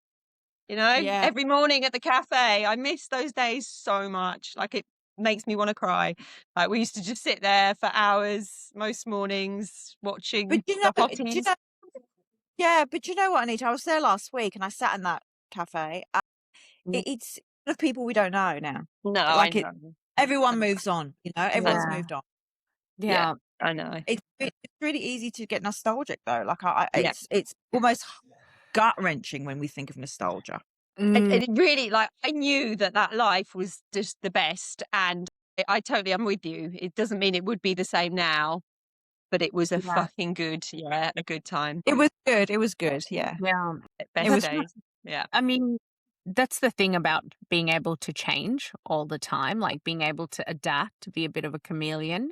every morning at the cafe. I miss those days so much. Like, it makes me want to cry. Like, we used to just sit there for hours most mornings watching the hotties. But you know what, Anita? I was there last week and I sat in that cafe. It's of people we don't know now. No, like I know. Everyone moves on. Everyone's moved on. Yeah, I know. It's really easy to get nostalgic though. Like it's almost gut wrenching when we think of nostalgia. And it really, like, I knew that life was just the best, and I'm with you. It doesn't mean it would be the same now, but it was a fucking good, a good time. It was good. It was good. Yeah. Best days. Yeah. I mean, that's the thing about being able to change all the time, like being able to adapt, to be a bit of a chameleon.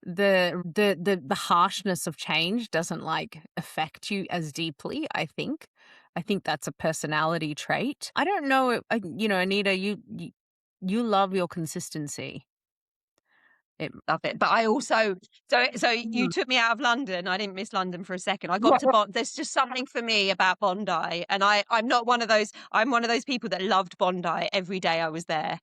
the harshness of change doesn't like affect you as deeply. I think that's a personality trait. I don't know, Anita, you love your consistency. Love it. But I also, so you Mm. took me out of London. I didn't miss London for a second. I got Yeah. to Bondi. There's just something for me about Bondi. And I'm not one of those, I'm one of those people that loved Bondi every day I was there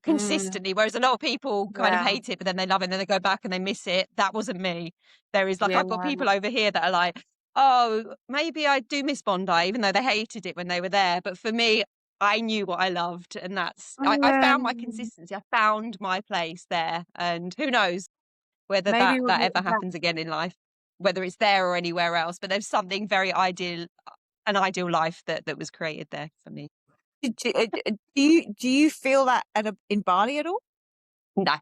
consistently. Whereas a lot of people kind of Yeah. hate it, but then they love it and then they go back and they miss it. That wasn't me. There is like, Yeah. I've got people over here that are like, oh, maybe I do miss Bondi, even though they hated it when they were there. But for me, I knew what I loved, and I found my consistency. I found my place there, and who knows whether Maybe that ever happens again in life, whether it's there or anywhere else. But there's something very ideal, an ideal life that was created there for me. Do you feel that in Bali at all? No.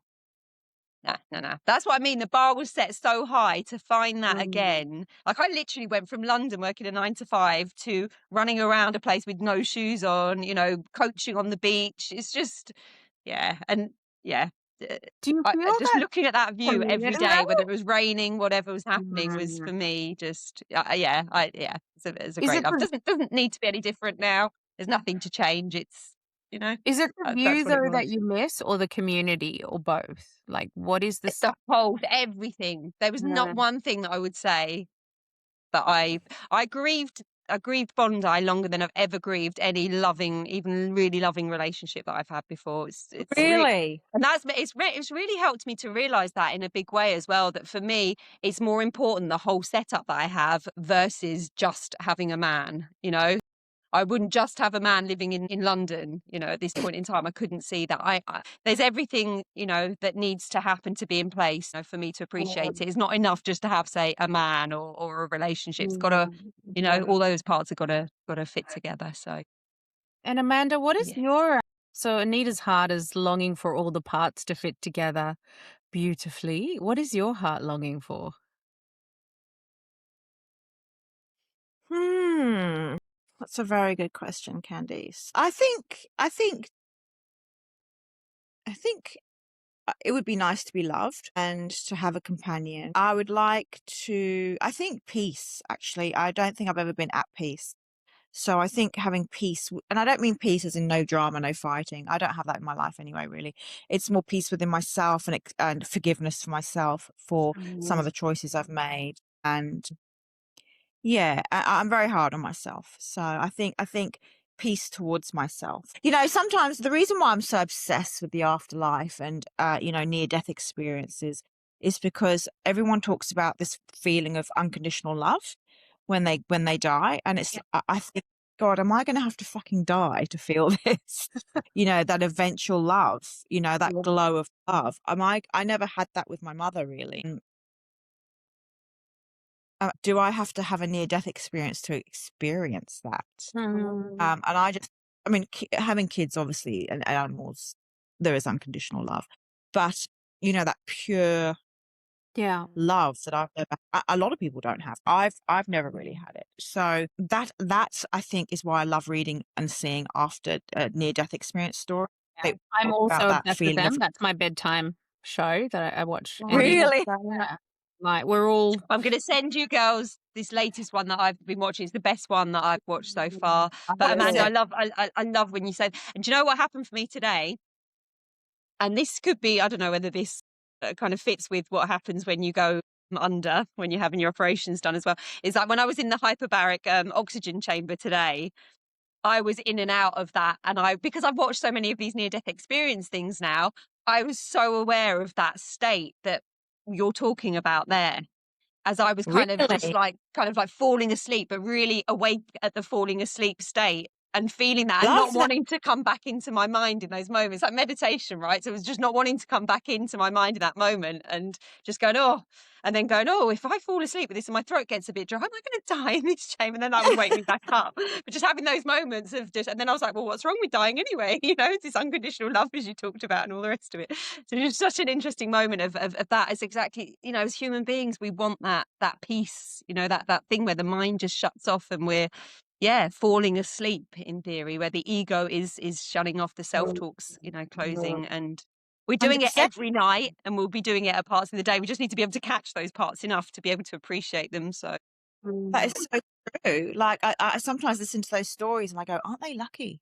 No. That's what I mean. The bar was set so high to find that again. Like I literally went from London working a 9 to 5 to running around a place with no shoes on, coaching on the beach. It's just, yeah. And yeah, Do you feel just that looking at that view every community day, whether though? it was raining, whatever was happening, was for me just, it's a Is great it love. the Doesn't need to be any different now. There's nothing to change. It's, is it the that's view what it though was. that you miss, or the community, or both? Like, what is this? The whole everything. There was not one thing that I would say that I grieved Bondi longer than I've ever grieved any loving, even really loving relationship that I've had before. It's Really? and it's really helped me to realize that in a big way as well, that for me it's more important the whole setup that I have versus just having a man, I wouldn't just have a man living in London, at this point in time. I couldn't see that. There's everything, that needs to happen to be in place, for me to appreciate it. It's not enough just to have, say, a man or a relationship. It's got to, all those parts have got to fit together. So, And Amanda, what is yeah. your so Anita's heart is longing for all the parts to fit together beautifully. What is your heart longing for? That's a very good question, Candice. I think it would be nice to be loved and to have a companion. I think peace, actually. I don't think I've ever been at peace. So I think having peace, and I don't mean peace as in no drama, no fighting. I don't have that in my life anyway, really. It's more peace within myself and forgiveness for myself for some of the choices I've made. And yeah, I'm very hard on myself. So I think peace towards myself. Sometimes the reason why I'm so obsessed with the afterlife and near-death experiences is because everyone talks about this feeling of unconditional love when they die, and it's I think, God, am I going to have to fucking die to feel this? That eventual love, that glow of love. I never had that with my mother, really. Do I have to have a near-death experience to experience that? And having kids, obviously, and animals, there is unconditional love. But, that pure love that a lot of people don't have. I've never really had it. So that I think is why I love reading and seeing after a near-death experience story. Yeah. I'm also obsessed with them. That's my bedtime show that I watch. Really? Yeah. Like we're all. I'm going to send you girls this latest one that I've been watching. It's the best one that I've watched so far. But Amanda, I love when you said, and do you know what happened for me today? And this could be, I don't know whether this kind of fits with what happens when you go under, when you're having your operations done as well. Is that when I was in the hyperbaric oxygen chamber today, I was in and out of that. And because I've watched so many of these near-death experience things now, I was so aware of that state that you're talking about there. As I was kind of just like falling asleep, but really awake at the falling asleep state and feeling that and not wanting to come back into my mind in those moments, like meditation, right? So it was just not wanting to come back into my mind in that moment and just going, and then going, if I fall asleep with this and my throat gets a bit dry, am I going to die in this chamber? And then that would wake me back up. But just having those moments of and then I was like, well, what's wrong with dying anyway? It's this unconditional love as you talked about and all the rest of it. So it's such an interesting moment of that. It's exactly, as human beings, we want that peace, that thing where the mind just shuts off and we're, falling asleep in theory, where the ego is shutting off, the self-talks, closing, and We're doing it 100%. every night, and we'll be doing it at parts of the day. We just need to be able to catch those parts enough to be able to appreciate them. So That is so true. Like I sometimes listen to those stories and I go, aren't they lucky?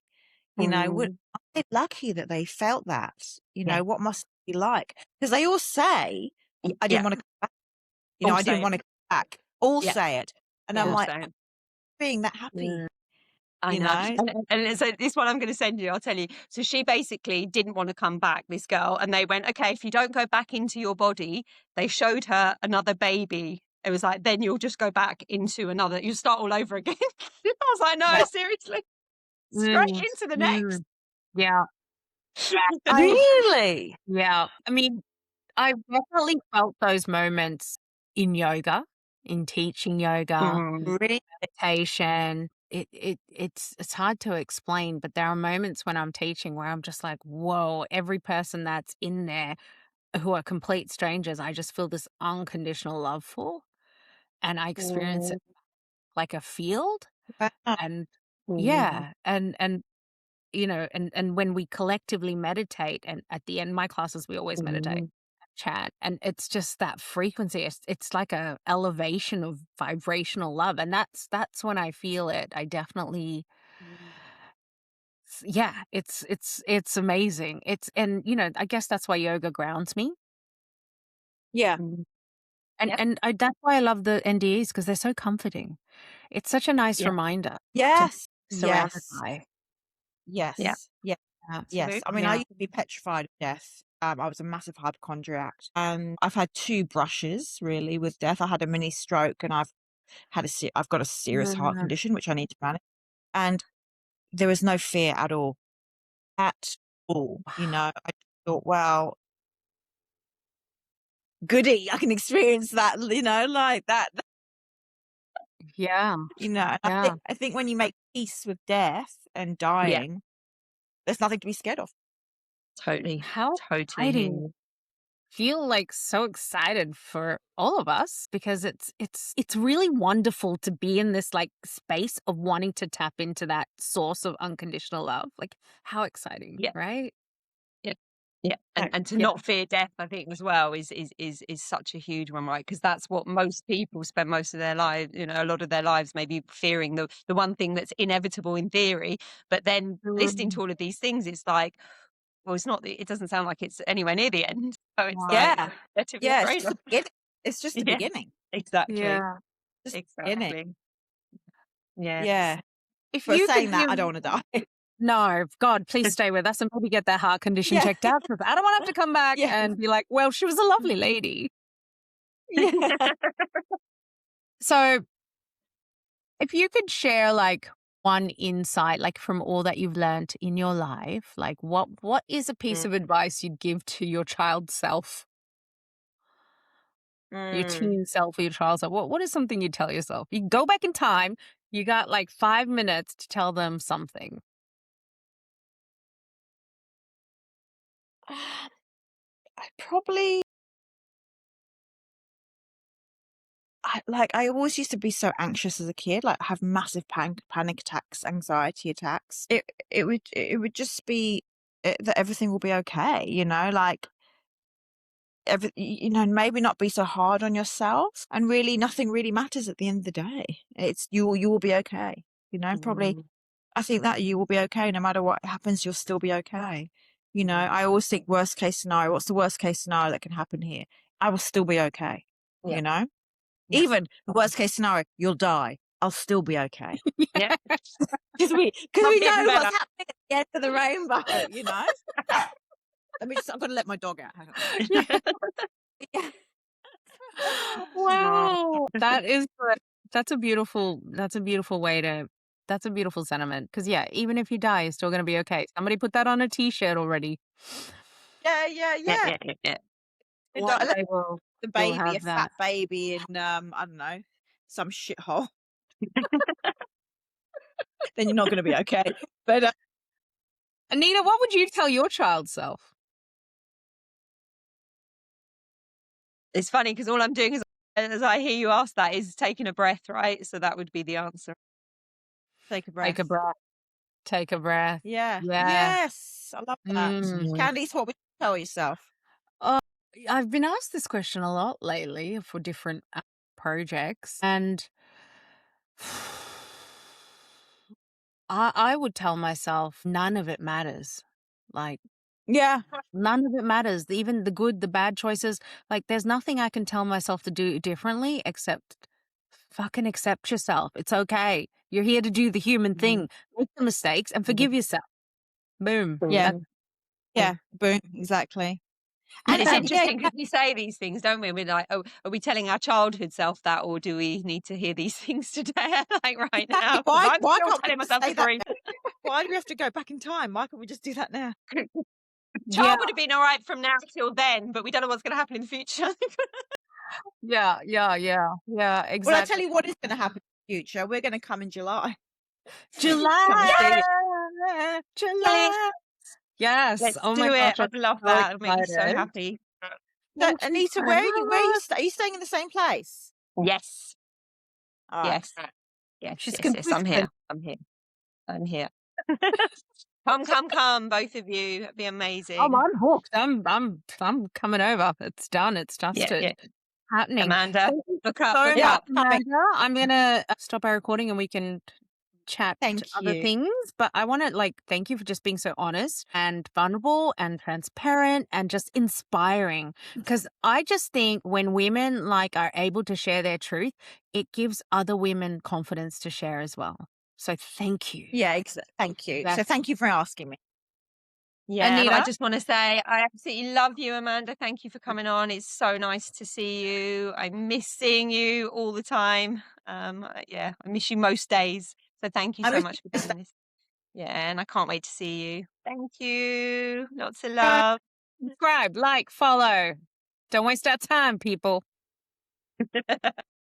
You know, aren't they lucky that they felt that? You yeah, know, what must it be like? Because they all say, I didn't yeah, want to come back. You know, all I say didn't it. want to come back. All Yeah, say it. And I'm all like, say it. being that happy, I you know. know? And so this one I'm going to send you, I'll tell you. So she basically didn't want to come back, this girl. And they went, okay, if you don't go back into your body, they showed her another baby. It was like, then you'll just go back into another, you start all over again. I was like, no, Wow. seriously, straight into the next. Yeah. Really? Yeah. I mean, I've definitely felt those moments in yoga, in teaching yoga, Really? meditation. It's hard to explain, but there are moments when I'm teaching where I'm just like, whoa, every person that's in there who are complete strangers, I just feel this unconditional love for, and I experience it like a field. Wow. And yeah, and and when we collectively meditate, and at the end of my classes we always meditate, chat, and it's just that frequency. It's like a elevation of vibrational love, and that's when I feel it. I definitely, yeah, it's amazing. It's and I guess that's why yoga grounds me. Yeah. And Yep. and that's why I love the NDEs, because they're so comforting. It's such a nice Yeah. reminder to Yes. be surrounded Yes. by. Yeah. Yes. Yeah. Yes. I mean, I Absolutely. used to be petrified of death. I was a massive hypochondriac. I've had two brushes really with death. I had a mini stroke, and I've got a serious heart Mm. condition which I need to manage. And there was no fear at all, at all. You know, I thought, well, goody, I can experience that. You know, like that. Yeah, You know, and yeah. I think when you make peace with death and Yeah. dying, there's nothing to be scared of. Totally. How Totally hear exciting. you. Feel like so excited for all of us, because it's really wonderful to be in this like space of wanting to tap into that source of unconditional love. Like, how exciting, Yeah. right? Yeah. Yeah. No, And to Yeah. not fear death, I think as well is such a huge one, right? Because that's what most people spend most of their lives, a lot of their lives maybe fearing the one thing that's inevitable in theory. But then listening Mm. to all of these things, it's like, well, it doesn't sound like it's anywhere near the end. So it's Wow. like yeah, better to be yeah, it's afraid just of. the beginning. It's just the Yeah, beginning. exactly. Yeah. Just the beginning. Exactly. Yes. Yeah. If But you could saying that, give I don't want to die. No, God, please stay with us and maybe get that heart condition Yeah. checked out, because I don't want to have to come back Yeah. and be like, well, she was a lovely lady. Yeah. So if you could share like one insight, like from all that you've learned in your life, like what is a piece of advice you'd give to your child self, your Mm. teen self, or your child self? What is something you'd tell yourself? You go back in time, you got like 5 minutes to tell them something. I probably I always used to be so anxious as a kid, like have massive panic attacks, anxiety attacks. It would just be that everything will be okay, you know, like maybe not be so hard on yourself, and really nothing really matters at the end of the day. It's you will be okay, you know, probably. I think that you will be okay no matter what happens, you'll still be okay. You know, I always think worst case scenario, what's the worst case scenario that can happen here? I will still be okay, Yeah. you know? Yeah. Even the worst case scenario, you'll die. I'll still be okay. Yeah. Because we Can't get know any what's better. happening at the end of the rainbow, you know? I'm going to let my dog out. Hang on. Yeah. Yeah. Wow. That's a beautiful way to that's a beautiful sentiment. Because yeah, even if you die, you're still gonna be okay. Somebody put that on a t-shirt already. Yeah. Yeah. One Let day the we'll baby, a have fat that. baby in, I don't know, some shithole, then you're not going to be okay. But Anita, what would you tell your child self? It's funny because all I'm doing is, as I hear you ask that, is taking a breath, right? So that would be the answer. Take a breath. Take a breath. Take a breath. Yeah. Yeah. Yes. I love that. Candice, what would you tell yourself? Oh, I've been asked this question a lot lately for different projects, and I would tell myself none of it matters. Like, Yeah. none of it matters. Even the good, the bad choices. Like, there's nothing I can tell myself to do differently except fucking accept yourself. It's okay. You're here to do the human thing. Make the mistakes and forgive yourself. Boom. Yeah. That's Yeah. Boom. Exactly. And it's Yeah. interesting because we say these things, don't we? We're like, oh, are we telling our childhood self that, or do we need to hear these things today, like right now? 'Cause Why I'm still can't we telling just myself say the that? truth. Why do we have to go back in time? Why can't we just do that now? Yeah, Child would have been all right from now till then, but we don't know what's going to happen in the future. yeah, Well, I exactly. tell you what is going to happen in the future. We're going to come in July. July, Yes! July. Yes. Let's Oh do my it. gosh, I'm I'd love so that. It'd make me so excited. happy. So, Thank you Anita, so where are you much. Are you staying in the same place? Yes. All right. Yes. Yes. She's Yes. Yes. I'm here. consistent. I'm here. I'm here. Come, both of you. It'd be amazing. Oh, I'm hooked. I'm coming over. It's done. It's Yeah, dusted. yeah. Happening. Amanda, Thank you look up, so look much, up. Amanda. I'm gonna stop our recording and we can chat Thank other you. things. But I want to thank you for just being so honest and vulnerable and transparent and just inspiring. Because I just think when women are able to share their truth, it gives other women confidence to share as well. So thank you. Yeah, thank you. So That's thank you for asking me. Yeah, and I Anita. just want to say I absolutely love you, Amanda. Thank you for coming on. It's so nice to see you. I miss seeing you all the time. Yeah, I miss you most days. So thank you I so miss much for you. doing this. Yeah, and I can't wait to see you. Thank you. Lots of love. Subscribe, follow. Don't waste our time, people.